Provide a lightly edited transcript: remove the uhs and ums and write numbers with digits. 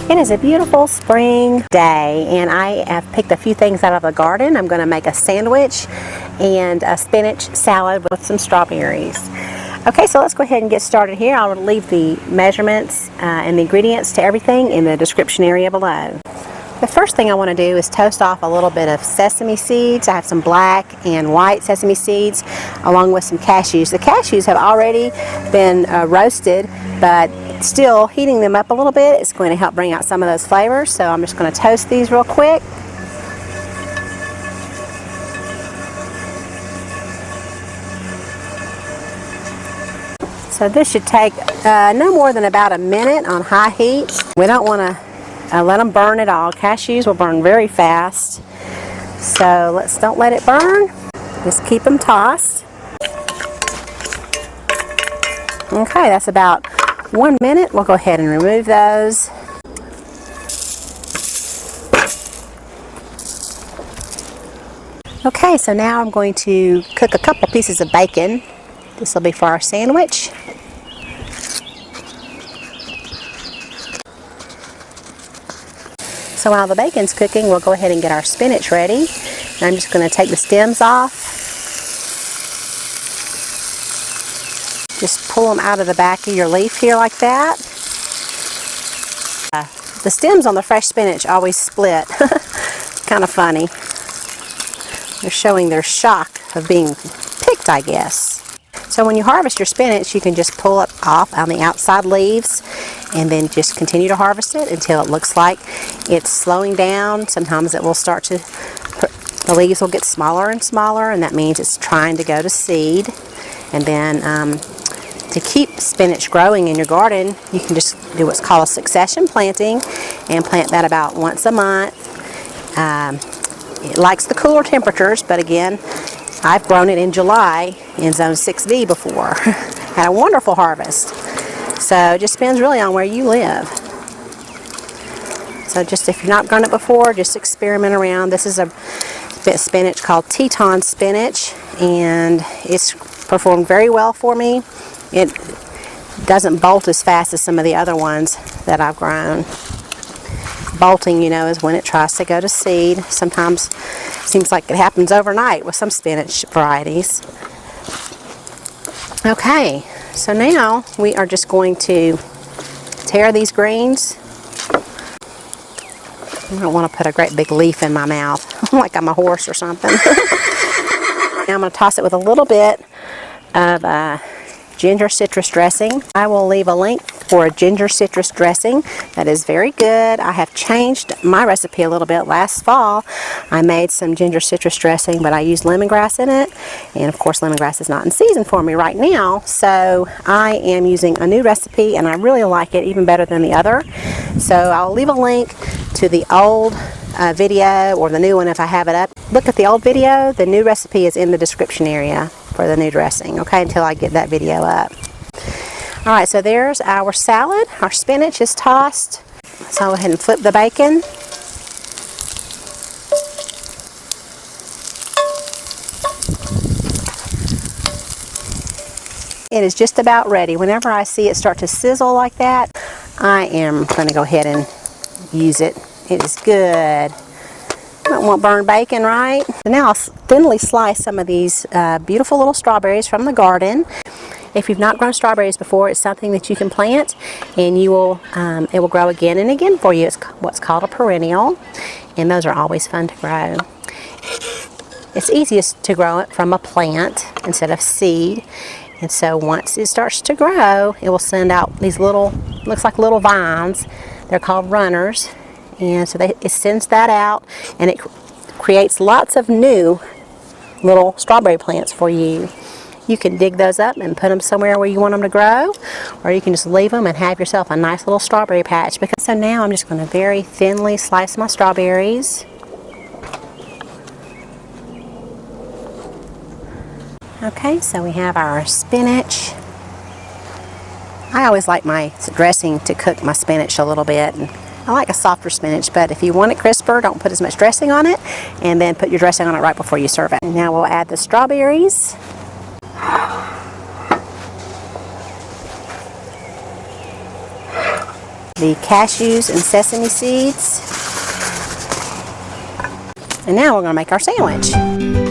It is a beautiful spring day and I have picked a few things out of the garden. I'm going to make a sandwich and a spinach salad with some strawberries. Okay, so let's go ahead and get started here. I'll leave the measurements and the ingredients to everything in the description area below. The first thing I want to do is toast off a little bit of sesame seeds. I have some black and white sesame seeds along with some cashews. The cashews have already been roasted, but still heating them up a little bit is going to help bring out some of those flavors. So I'm just going to toast these real quick. So this should take no more than about a minute on high heat. We don't want to let them burn at all. Cashews will burn very fast. So don't let it burn. Just keep them tossed. Okay, that's about 1 minute. We'll go ahead and remove those. Okay, so now I'm going to cook a couple pieces of bacon. This will be for our sandwich. So while the bacon's cooking, we'll go ahead and get our spinach ready. And I'm just going to take the stems off. Just pull them out of the back of your leaf here like that. The stems on the fresh spinach always split. Kind of funny. They're showing their shock of being picked, I guess. So when you harvest your spinach, you can just pull it off on the outside leaves and then just continue to harvest it until it looks like it's slowing down. Sometimes it will start to, the leaves will get smaller and smaller, and that means it's trying to go to seed. And then to keep spinach growing in your garden, you can just do what's called a succession planting and plant that about once a month. It likes the cooler temperatures, but again, I've grown it in July in zone 6B before. Had a wonderful harvest. So it just depends really on where you live. So just if you've not grown it before, just experiment around. This is a bit of spinach called Teton spinach, and it's performed very well for me. It doesn't bolt as fast as some of the other ones that I've grown. Bolting, you know, is when it tries to go to seed. Sometimes it seems like it happens overnight with some spinach varieties. Okay, so now we are just going to tear these greens. I don't want to put a great big leaf in my mouth like I'm a horse or something. Now I'm going to toss it with a little bit of ginger citrus dressing. I will leave a link for a ginger citrus dressing that is very good. I have changed my recipe a little bit. Last fall I made some ginger citrus dressing, but I used lemongrass in it, and of course lemongrass is not in season for me right now, so I am using a new recipe and I really like it even better than the other. So I'll leave a link to the old video or the new one if I have it up. Look at the old video. The new recipe is in the description area for the new dressing, okay, until I get that video up. Alright, so there's our salad. Our spinach is tossed. So I'll go ahead and flip the bacon. It is just about ready. Whenever I see it start to sizzle like that, I am going to go ahead and use it. It is good. Don't want burned bacon, right? So now I'll thinly slice some of these beautiful little strawberries from the garden. If you've not grown strawberries before, it's something that you can plant, and you will it will grow again and again for you. It's what's called a perennial, and those are always fun to grow. It's easiest to grow it from a plant instead of seed, and so once it starts to grow, it will send out these little, looks like little vines. They're called runners. And so it sends that out, and it creates lots of new little strawberry plants for you. You can dig those up and put them somewhere where you want them to grow, or you can just leave them and have yourself a nice little strawberry patch. So now I'm just going to very thinly slice my strawberries. Okay, so we have our spinach. I always like my dressing to cook my spinach a little bit. And I like a softer spinach, but if you want it crisper, don't put as much dressing on it, and then put your dressing on it right before you serve it. And now we'll add the strawberries. the cashews and sesame seeds. And now we're going to make our sandwich.